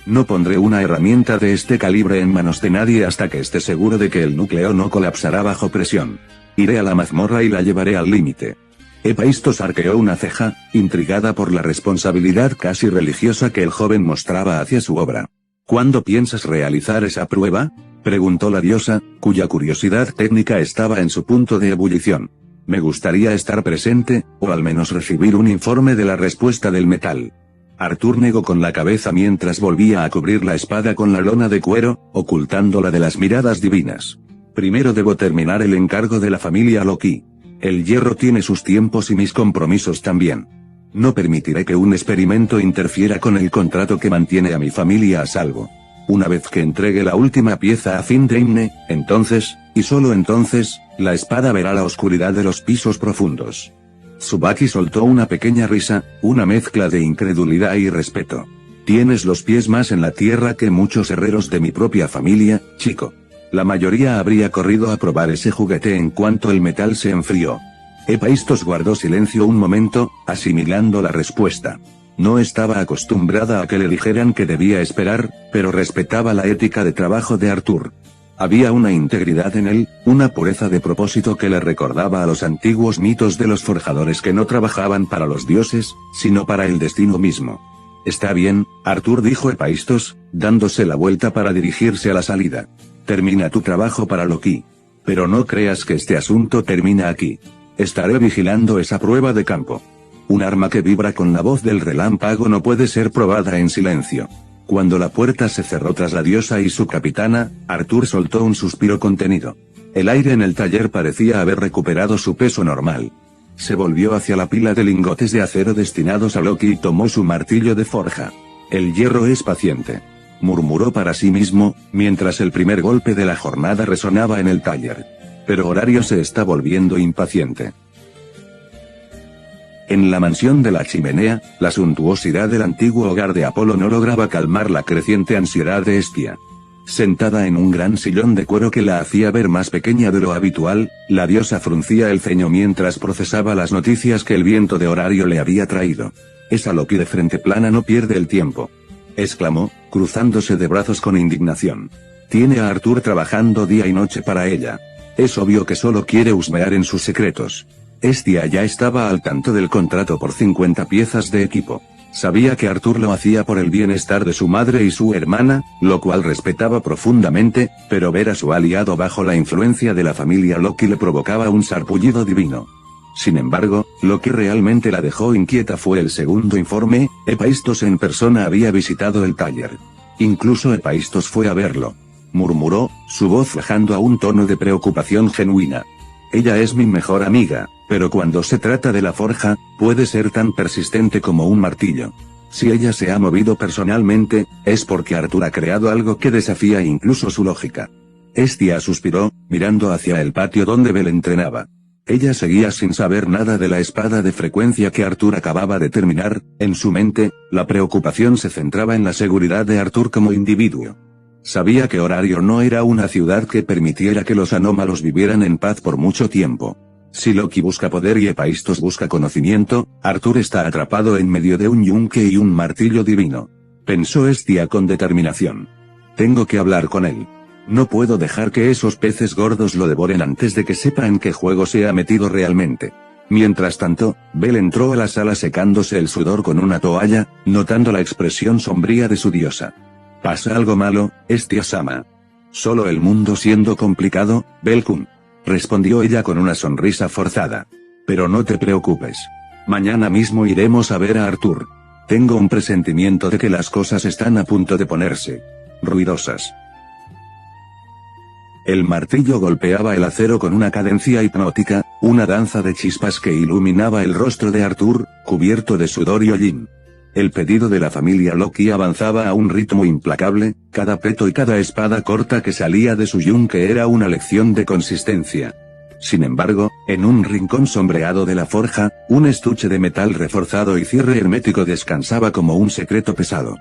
No pondré una herramienta de este calibre en manos de nadie hasta que esté seguro de que el núcleo no colapsará bajo presión. Iré a la mazmorra y la llevaré al límite. Epaistos arqueó una ceja, intrigada por la responsabilidad casi religiosa que el joven mostraba hacia su obra. ¿Cuándo piensas realizar esa prueba?, preguntó la diosa, cuya curiosidad técnica estaba en su punto de ebullición. Me gustaría estar presente, o al menos recibir un informe de la respuesta del metal. Artur negó con la cabeza mientras volvía a cubrir la espada con la lona de cuero, ocultándola de las miradas divinas. Primero debo terminar el encargo de la familia Loki. El hierro tiene sus tiempos y mis compromisos también. No permitiré que un experimento interfiera con el contrato que mantiene a mi familia a salvo. Una vez que entregue la última pieza a Findeimne, entonces, y solo entonces, la espada verá la oscuridad de los pisos profundos. Tsubaki soltó una pequeña risa, una mezcla de incredulidad y respeto. Tienes los pies más en la tierra que muchos herreros de mi propia familia, chico. La mayoría habría corrido a probar ese juguete en cuanto el metal se enfrió. Epaistos guardó silencio un momento, asimilando la respuesta. No estaba acostumbrada a que le dijeran que debía esperar, pero respetaba la ética de trabajo de Artur. Había una integridad en él, una pureza de propósito que le recordaba a los antiguos mitos de los forjadores que no trabajaban para los dioses, sino para el destino mismo. Está bien, Artur, dijo Epaistos, dándose la vuelta para dirigirse a la salida. Termina tu trabajo para Loki. Pero no creas que este asunto termina aquí. Estaré vigilando esa prueba de campo. Un arma que vibra con la voz del relámpago no puede ser probada en silencio. Cuando la puerta se cerró tras la diosa y su capitana, Artur soltó un suspiro contenido. El aire en el taller parecía haber recuperado su peso normal. Se volvió hacia la pila de lingotes de acero destinados a Loki y tomó su martillo de forja. El hierro es paciente, murmuró para sí mismo, mientras el primer golpe de la jornada resonaba en el taller. Pero Horario se está volviendo impaciente. En la mansión de la chimenea, la suntuosidad del antiguo hogar de Apolo no lograba calmar la creciente ansiedad de Hestia. Sentada en un gran sillón de cuero que la hacía ver más pequeña de lo habitual, la diosa fruncía el ceño mientras procesaba las noticias que el viento de Horario le había traído. Esa Loki de frente plana no pierde el tiempo, exclamó, cruzándose de brazos con indignación. Tiene a Artur trabajando día y noche para ella. Es obvio que solo quiere husmear en sus secretos. Hestia ya estaba al tanto del contrato por 50 piezas de equipo. Sabía que Artur lo hacía por el bienestar de su madre y su hermana, lo cual respetaba profundamente, pero ver a su aliado bajo la influencia de la familia Loki le provocaba un sarpullido divino. Sin embargo, lo que realmente la dejó inquieta fue el segundo informe. Epaistos en persona había visitado el taller. Incluso Epaistos fue a verlo. Murmuró, su voz bajando a un tono de preocupación genuina. Ella es mi mejor amiga, pero cuando se trata de la forja, puede ser tan persistente como un martillo. Si ella se ha movido personalmente, es porque Artur ha creado algo que desafía incluso su lógica. Hestia suspiró, mirando hacia el patio donde Bel entrenaba. Ella seguía sin saber nada de la espada de frecuencia que Artur acababa de terminar. En su mente, la preocupación se centraba en la seguridad de Artur como individuo. Sabía que Horario no era una ciudad que permitiera que los anómalos vivieran en paz por mucho tiempo. Si Loki busca poder y Hephaistos busca conocimiento, Arthur está atrapado en medio de un yunque y un martillo divino. Pensó Hestia con determinación. Tengo que hablar con él. No puedo dejar que esos peces gordos lo devoren antes de que sepa en qué juego se ha metido realmente. Mientras tanto, Bel entró a la sala secándose el sudor con una toalla, notando la expresión sombría de su diosa. ¿Pasa algo malo, Hestia-sama? Solo el mundo siendo complicado, Bel-kun, respondió ella con una sonrisa forzada. Pero no te preocupes. Mañana mismo iremos a ver a Arthur. Tengo un presentimiento de que las cosas están a punto de ponerse ruidosas. El martillo golpeaba el acero con una cadencia hipnótica, una danza de chispas que iluminaba el rostro de Arthur, cubierto de sudor y hollín. El pedido de la familia Loki avanzaba a un ritmo implacable, cada peto y cada espada corta que salía de su yunque era una lección de consistencia. Sin embargo, en un rincón sombreado de la forja, un estuche de metal reforzado y cierre hermético descansaba como un secreto pesado.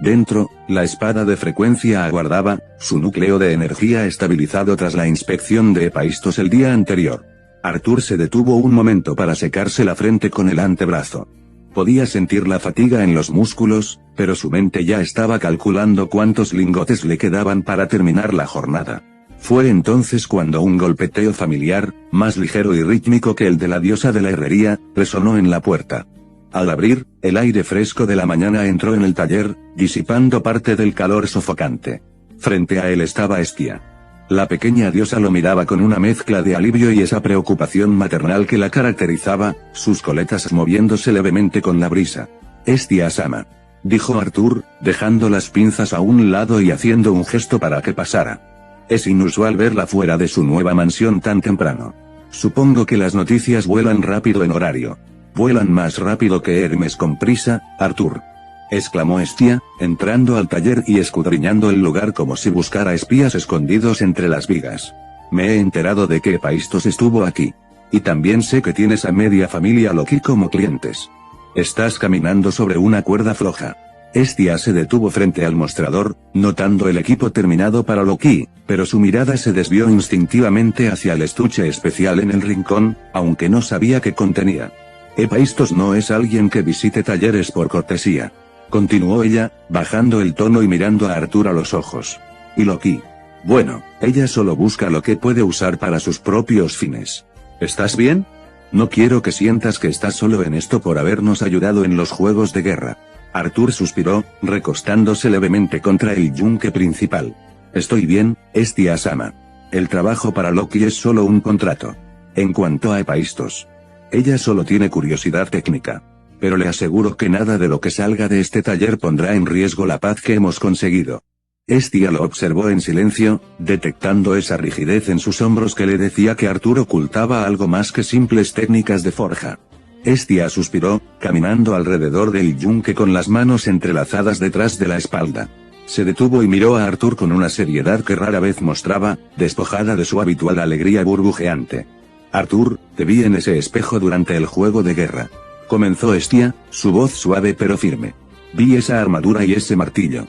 Dentro, la espada de frecuencia aguardaba, su núcleo de energía estabilizado tras la inspección de Hephaistos el día anterior. Arthur se detuvo un momento para secarse la frente con el antebrazo. Podía sentir la fatiga en los músculos, pero su mente ya estaba calculando cuántos lingotes le quedaban para terminar la jornada. Fue entonces cuando un golpeteo familiar, más ligero y rítmico que el de la diosa de la herrería, resonó en la puerta. Al abrir, el aire fresco de la mañana entró en el taller, disipando parte del calor sofocante. Frente a él estaba Hestia. La pequeña diosa lo miraba con una mezcla de alivio y esa preocupación maternal que la caracterizaba, sus coletas moviéndose levemente con la brisa. Hestia-sama, dijo Arthur, dejando las pinzas a un lado y haciendo un gesto para que pasara. Es inusual verla fuera de su nueva mansión tan temprano. Supongo que las noticias vuelan rápido en Horario. Vuelan más rápido que Hermes con prisa, Arthur, exclamó Hestia, entrando al taller y escudriñando el lugar como si buscara espías escondidos entre las vigas. Me he enterado de que Hephaistos estuvo aquí. Y también sé que tienes a media familia Loki como clientes. Estás caminando sobre una cuerda floja. Hestia se detuvo frente al mostrador, notando el equipo terminado para Loki, pero su mirada se desvió instintivamente hacia el estuche especial en el rincón, aunque no sabía qué contenía. Hephaistos no es alguien que visite talleres por cortesía. Continuó ella, bajando el tono y mirando a Arthur a los ojos. Y Loki. Bueno, ella solo busca lo que puede usar para sus propios fines. ¿Estás bien? No quiero que sientas que estás solo en esto por habernos ayudado en los juegos de guerra. Arthur suspiró, recostándose levemente contra el yunque principal. Estoy bien, Hestia-sama. El trabajo para Loki es solo un contrato. En cuanto a Hephaistos, ella solo tiene curiosidad técnica. Pero le aseguro que nada de lo que salga de este taller pondrá en riesgo la paz que hemos conseguido. Hestia lo observó en silencio, detectando esa rigidez en sus hombros que le decía que Arthur ocultaba algo más que simples técnicas de forja. Hestia suspiró, caminando alrededor del yunque con las manos entrelazadas detrás de la espalda. Se detuvo y miró a Arthur con una seriedad que rara vez mostraba, despojada de su habitual alegría burbujeante. Arthur, te vi en ese espejo durante el juego de guerra. Comenzó Hestia, su voz suave pero firme. Vi esa armadura y ese martillo.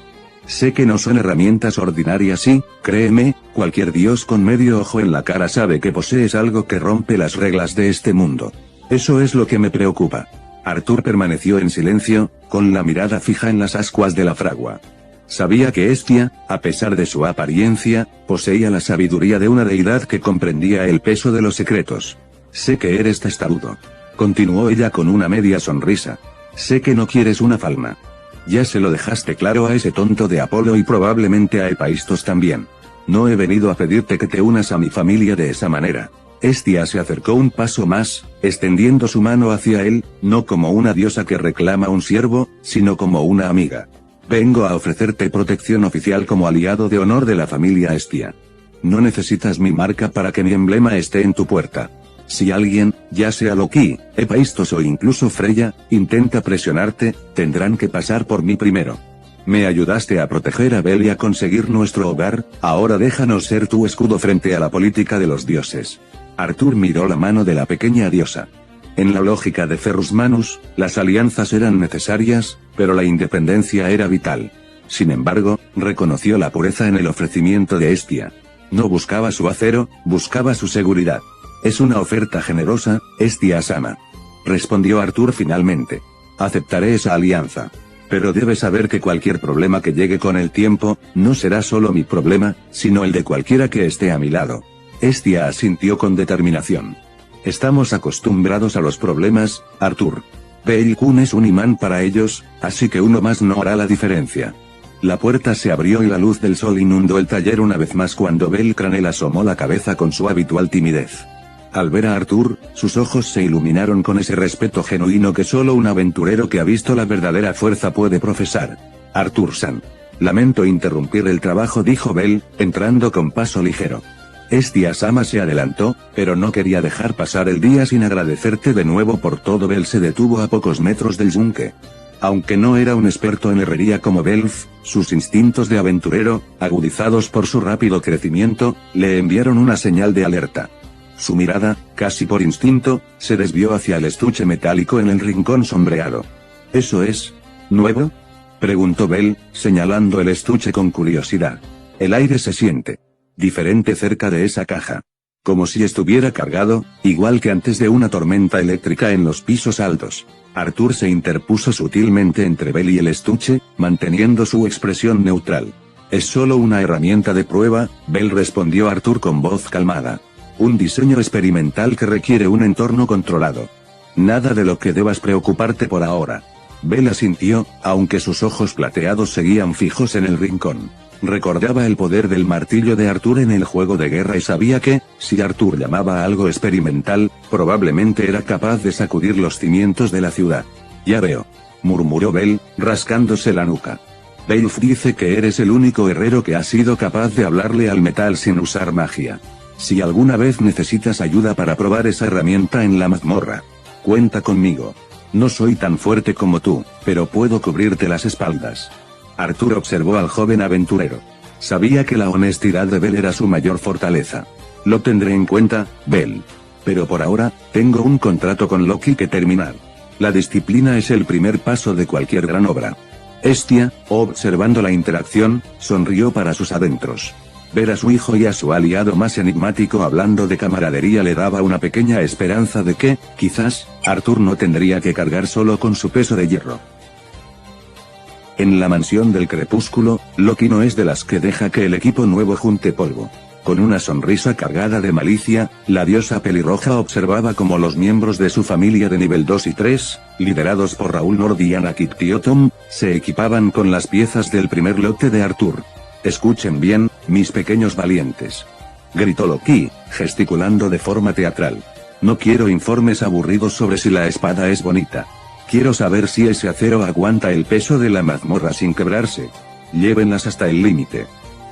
Sé que no son herramientas ordinarias y, créeme, cualquier dios con medio ojo en la cara sabe que posees algo que rompe las reglas de este mundo. Eso es lo que me preocupa. Arthur permaneció en silencio, con la mirada fija en las ascuas de la fragua. Sabía que Hestia, a pesar de su apariencia, poseía la sabiduría de una deidad que comprendía el peso de los secretos. Sé que eres testarudo. Continuó ella con una media sonrisa. Sé que no quieres una falma. Ya se lo dejaste claro a ese tonto de Apolo y probablemente a Hephaistos también. No he venido a pedirte que te unas a mi familia de esa manera. Hestia se acercó un paso más, extendiendo su mano hacia él, no como una diosa que reclama un siervo, sino como una amiga. Vengo a ofrecerte protección oficial como aliado de honor de la familia Hestia. No necesitas mi marca para que mi emblema esté en tu puerta. Si alguien, ya sea Loki, Hephaistos o incluso Freya, intenta presionarte, tendrán que pasar por mí primero. Me ayudaste a proteger a Bel y a conseguir nuestro hogar, ahora déjanos ser tu escudo frente a la política de los dioses. Arthur miró la mano de la pequeña diosa. En la lógica de Ferrus Manus, las alianzas eran necesarias, pero la independencia era vital. Sin embargo, reconoció la pureza en el ofrecimiento de Hestia. No buscaba su acero, buscaba su seguridad. Es una oferta generosa, Hestia-sama. Respondió Arthur finalmente. Aceptaré esa alianza. Pero debes saber que cualquier problema que llegue con el tiempo, no será solo mi problema, sino el de cualquiera que esté a mi lado. Hestia asintió con determinación. Estamos acostumbrados a los problemas, Arthur. Bale-kun es un imán para ellos, así que uno más no hará la diferencia. La puerta se abrió y la luz del sol inundó el taller una vez más cuando Belcranel asomó la cabeza con su habitual timidez. Al ver a Arthur, sus ojos se iluminaron con ese respeto genuino que solo un aventurero que ha visto la verdadera fuerza puede profesar. Arthur-san. Lamento interrumpir el trabajo, dijo Bell, entrando con paso ligero. Hestia-sama se adelantó, pero no quería dejar pasar el día sin agradecerte de nuevo por todo. Bell se detuvo a pocos metros del yunque. Aunque no era un experto en herrería como Belf, sus instintos de aventurero, agudizados por su rápido crecimiento, le enviaron una señal de alerta. Su mirada, casi por instinto, se desvió hacia el estuche metálico en el rincón sombreado. ¿Eso es nuevo?, preguntó Bell, señalando el estuche con curiosidad. El aire se siente diferente cerca de esa caja. Como si estuviera cargado, igual que antes de una tormenta eléctrica en los pisos altos. Arthur se interpuso sutilmente entre Bell y el estuche, manteniendo su expresión neutral. Es solo una herramienta de prueba, Bell respondió Arthur con voz calmada. Un diseño experimental que requiere un entorno controlado. Nada de lo que debas preocuparte por ahora. Bell asintió, aunque sus ojos plateados seguían fijos en el rincón. Recordaba el poder del martillo de Arthur en el juego de guerra y sabía que, si Arthur llamaba a algo experimental, probablemente era capaz de sacudir los cimientos de la ciudad. Ya veo, murmuró Bell, rascándose la nuca. Belf dice que eres el único herrero que ha sido capaz de hablarle al metal sin usar magia. Si alguna vez necesitas ayuda para probar esa herramienta en la mazmorra, cuenta conmigo. No soy tan fuerte como tú, pero puedo cubrirte las espaldas. Arthur observó al joven aventurero. Sabía que la honestidad de Bell era su mayor fortaleza. Lo tendré en cuenta, Bell. Pero por ahora, tengo un contrato con Loki que terminar. La disciplina es el primer paso de cualquier gran obra. Hestia, observando la interacción, sonrió para sus adentros. Ver a su hijo y a su aliado más enigmático hablando de camaradería le daba una pequeña esperanza de que, quizás, Arthur no tendría que cargar solo con su peso de hierro. En la mansión del crepúsculo, Loki no es de las que deja que el equipo nuevo junte polvo. Con una sonrisa cargada de malicia, la diosa pelirroja observaba cómo los miembros de su familia de nivel 2 y 3, liderados por Raúl Nord y Anakit Tiotom, se equipaban con las piezas del primer lote de Arthur. Escuchen bien, mis pequeños valientes. Gritó Loki, gesticulando de forma teatral. No quiero informes aburridos sobre si la espada es bonita. Quiero saber si ese acero aguanta el peso de la mazmorra sin quebrarse. Llévenlas hasta el límite.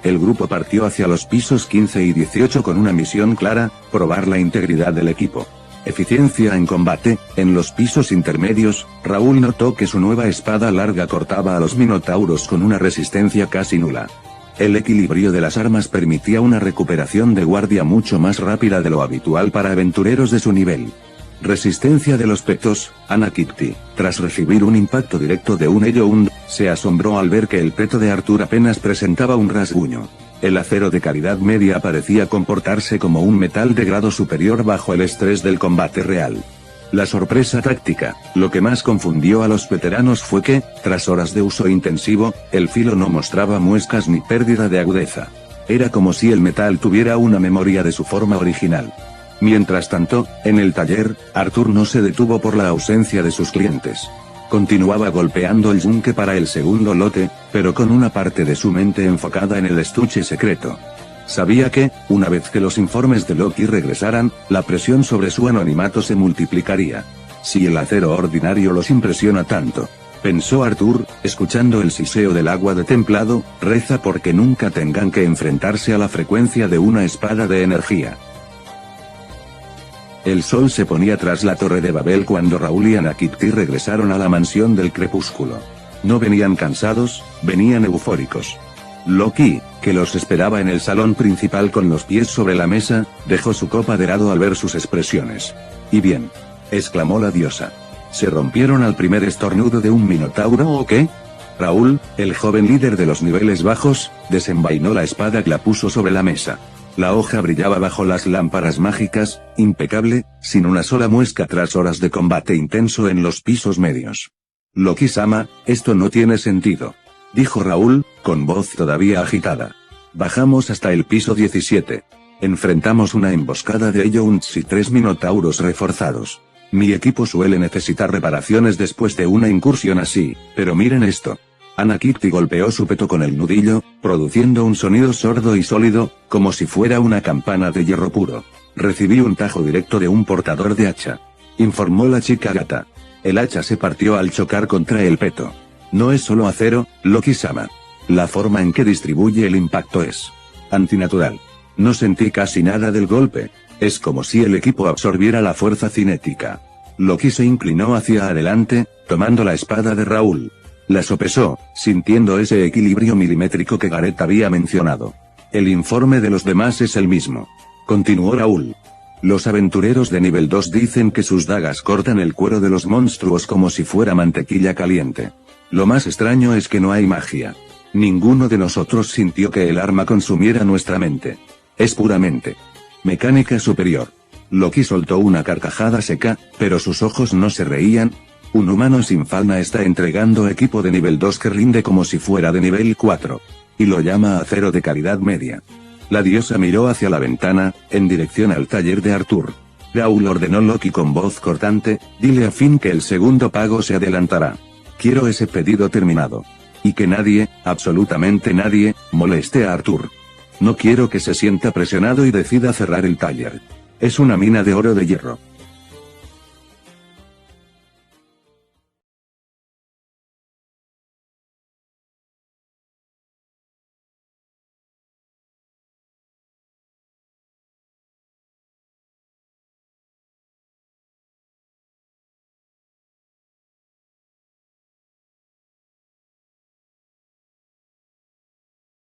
El grupo partió hacia los pisos 15 y 18 con una misión clara, probar la integridad del equipo. Eficiencia en combate. En los pisos intermedios, Raúl notó que su nueva espada larga cortaba a los minotauros con una resistencia casi nula. El equilibrio de las armas permitía una recuperación de guardia mucho más rápida de lo habitual para aventureros de su nivel. Resistencia de los petos. Anakipti, tras recibir un impacto directo de un Ellound, se asombró al ver que el peto de Arthur apenas presentaba un rasguño. El acero de calidad media parecía comportarse como un metal de grado superior bajo el estrés del combate real. La sorpresa táctica, lo que más confundió a los veteranos fue que, tras horas de uso intensivo, el filo no mostraba muescas ni pérdida de agudeza. Era como si el metal tuviera una memoria de su forma original. Mientras tanto, en el taller, Arthur no se detuvo por la ausencia de sus clientes. Continuaba golpeando el yunque para el segundo lote, pero con una parte de su mente enfocada en el estuche secreto. Sabía que, una vez que los informes de Loki regresaran, la presión sobre su anonimato se multiplicaría. Si el acero ordinario los impresiona tanto, pensó Arthur, escuchando el siseo del agua de templado, reza porque nunca tengan que enfrentarse a la frecuencia de una espada de energía. El sol se ponía tras la Torre de Babel cuando Raúl y Anakipti regresaron a la mansión del crepúsculo. No venían cansados, venían eufóricos. Loki, que los esperaba en el salón principal con los pies sobre la mesa, dejó su copa de lado al ver sus expresiones. «¿Y bien?», exclamó la diosa. «¿Se rompieron al primer estornudo de un minotauro o qué?». Raúl, el joven líder de los niveles bajos, desenvainó la espada y la puso sobre la mesa. La hoja brillaba bajo las lámparas mágicas, impecable, sin una sola muesca tras horas de combate intenso en los pisos medios. Loki-sama, esto no tiene sentido, dijo Raúl, con voz todavía agitada. Bajamos hasta el piso 17. Enfrentamos una emboscada de Ellounts y 3 minotauros reforzados. Mi equipo suele necesitar reparaciones después de una incursión así, pero miren esto. Ana Kitty golpeó su peto con el nudillo, produciendo un sonido sordo y sólido, como si fuera una campana de hierro puro. Recibí un tajo directo de un portador de hacha, informó la chica gata. El hacha se partió al chocar contra el peto. No es solo acero, Loki-sama. La forma en que distribuye el impacto es antinatural. No sentí casi nada del golpe. Es como si el equipo absorbiera la fuerza cinética. Loki se inclinó hacia adelante, tomando la espada de Raúl. La sopesó, sintiendo ese equilibrio milimétrico que Gareth había mencionado. El informe de los demás es el mismo, continuó Raúl. Los aventureros de nivel 2 dicen que sus dagas cortan el cuero de los monstruos como si fuera mantequilla caliente. Lo más extraño es que no hay magia. Ninguno de nosotros sintió que el arma consumiera nuestra mente. Es puramente mecánica superior. Loki soltó una carcajada seca, pero sus ojos no se reían. Un humano sin falda está entregando equipo de nivel 2 que rinde como si fuera de nivel 4. Y lo llama acero de calidad media. La diosa miró hacia la ventana, en dirección al taller de Arthur. Raúl ordenó Loki con voz cortante, dile a Finn que el segundo pago se adelantará. Quiero ese pedido terminado. Y que nadie, absolutamente nadie, moleste a Arthur. No quiero que se sienta presionado y decida cerrar el taller. Es una mina de oro de hierro.